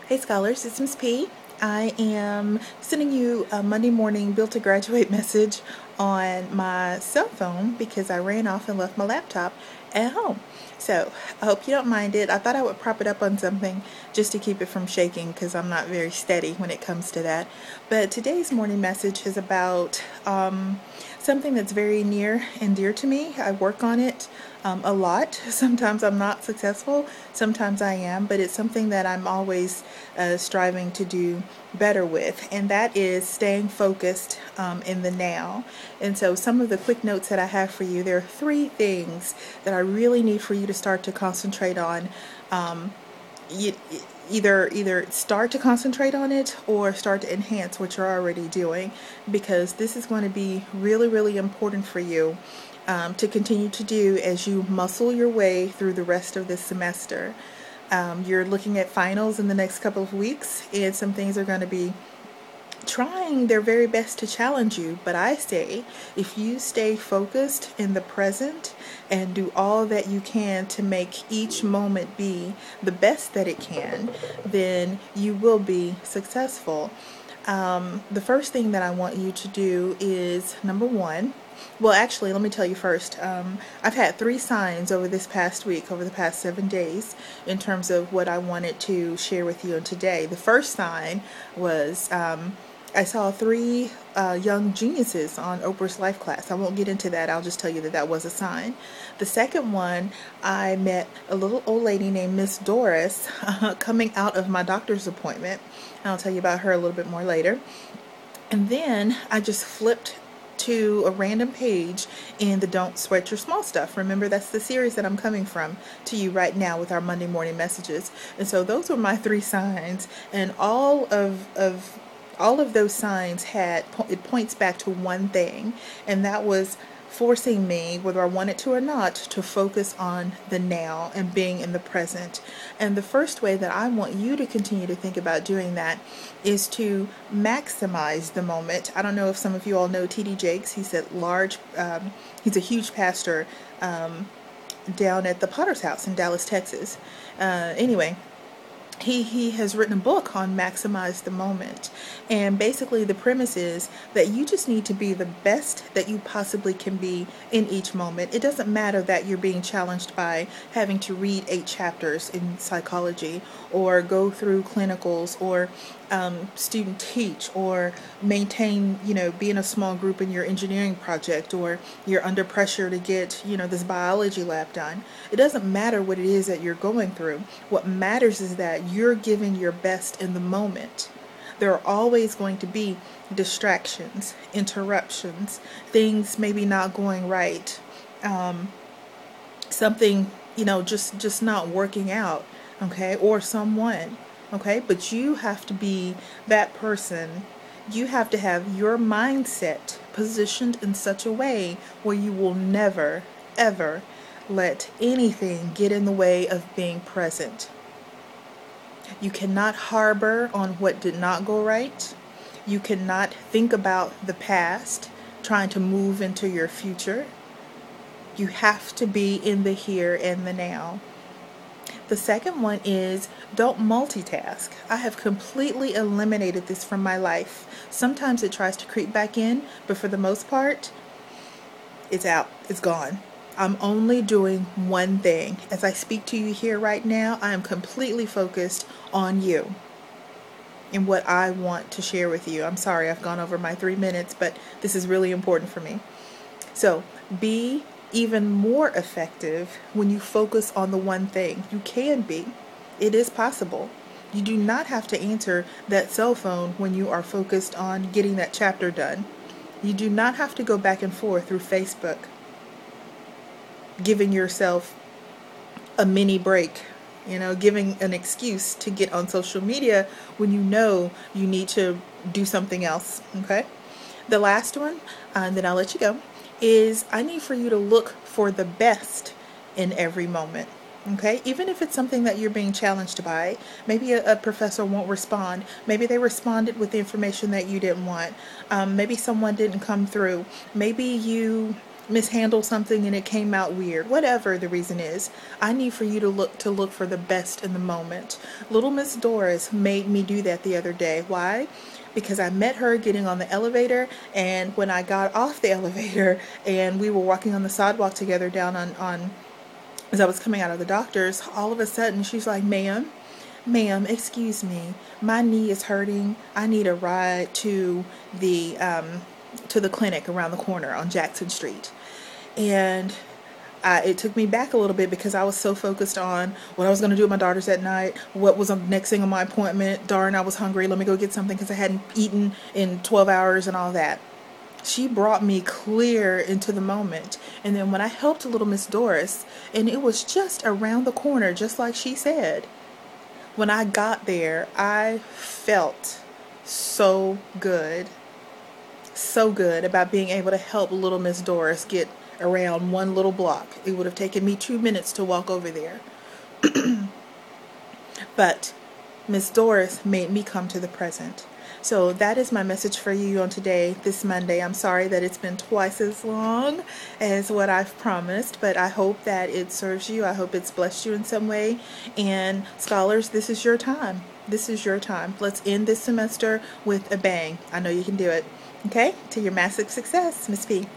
Hey scholars, it's Miss P. I am sending you a Monday morning Built to Graduate message on my cell phone because I ran off and left my laptop at home. So I hope you don't mind it. I thought I would prop it up on something just to keep it from shaking because I'm not very steady when it comes to that. But today's morning message is about something that's very near and dear to me. I work on it a lot. Sometimes I'm not successful, sometimes I am, but it's something that I'm always striving to do better with, and that is staying focused in the now. And so some of the quick notes that I have for you, there are 3 things that I really need for you to start to concentrate on. You, either start to concentrate on it or start to enhance what you're already doing, because this is going to be really, really important for you to continue to do as you muscle your way through the rest of this semester. You're looking at finals in the next couple of weeks, and some things are going to be trying their very best to challenge you. But I say, if you stay focused in the present and do all that you can to make each moment be the best that it can, then you will be successful. The first thing that I want you to do is, number 1, well, actually, let me tell you first. I've had 3 signs over this past week, over the past 7 days, in terms of what I wanted to share with you today. The first sign was I saw 3 young geniuses on Oprah's Life class. I won't get into that. I'll just tell you that that was a sign. The second one, I met a little old lady named Miss Doris coming out of my doctor's appointment. I'll tell you about her a little bit more later. And then I just flipped to a random page in the Don't Sweat Your Small Stuff. Remember, that's the series that I'm coming from to you right now with our Monday morning messages. And so those were my 3 signs, and all of those signs it points back to one thing, and that was forcing me, whether I wanted to or not, to focus on the now and being in the present. And the first way that I want you to continue to think about doing that is to maximize the moment. I don't know if some of you all know T.D. Jakes. He's a huge pastor down at the Potter's House in Dallas, Texas. Anyway, he has written a book on maximize the moment, and basically the premise is that you just need to be the best that you possibly can be in each moment. It doesn't matter that you're being challenged by having to read 8 chapters in psychology, or go through clinicals, or student teach, or maintain, be in a small group in your engineering project, or you're under pressure to get, this biology lab done. It doesn't matter what it is that you're going through. What matters is that you're giving your best in the moment. There are always going to be distractions, interruptions, things maybe not going right, something, just not working out, okay, or someone. Okay, but you have to be that person. You have to have your mindset positioned in such a way where you will never, ever let anything get in the way of being present. You cannot harbor on what did not go right. You cannot think about the past, trying to move into your future. You have to be in the here and the now. The second one is, don't multitask. I have completely eliminated this from my life. Sometimes it tries to creep back in, but for the most part, it's out. It's gone. I'm only doing one thing. As I speak to you here right now, I am completely focused on you and what I want to share with you. I'm sorry I've gone over my 3 minutes, but this is really important for me. So be even more effective when you focus on the one thing. You can be. It is possible. You do not have to answer that cell phone when you are focused on getting that chapter done. You do not have to go back and forth through Facebook, giving yourself a mini break, giving an excuse to get on social media when you know you need to do something else, okay? The last one, and then I'll let you go, is I need for you to look for the best in every moment. Okay, even if it's something that you're being challenged by, maybe a professor won't respond. Maybe they responded with the information that you didn't want. Maybe someone didn't come through. Maybe you mishandle something and it came out weird, whatever the reason is, I need for you to look for the best in the moment. Little Miss Doris made me do that the other day. Why? Because I met her getting on the elevator, and when I got off the elevator and we were walking on the sidewalk together down on as I was coming out of the doctor's, all of a sudden she's like, ma'am, excuse me, my knee is hurting. I need a ride to the clinic around the corner on Jackson Street. And it took me back a little bit because I was so focused on what I was going to do with my daughters at night, what was the next thing on my appointment. Darn, I was hungry. Let me go get something because I hadn't eaten in 12 hours and all that. She brought me clear into the moment. And then when I helped little Miss Doris, and it was just around the corner, just like she said, when I got there, I felt so good about being able to help little Miss Doris get around one little block. It would have taken me 2 minutes to walk over there. But Miss Doris made me come to the present. So that is my message for you on today, this Monday. I'm sorry that it's been twice as long as what I've promised, but I hope that it serves you. I hope it's blessed you in some way. And scholars, this is your time. This is your time. Let's end this semester with a bang. I know you can do it. Okay? To your massive success, Miss P.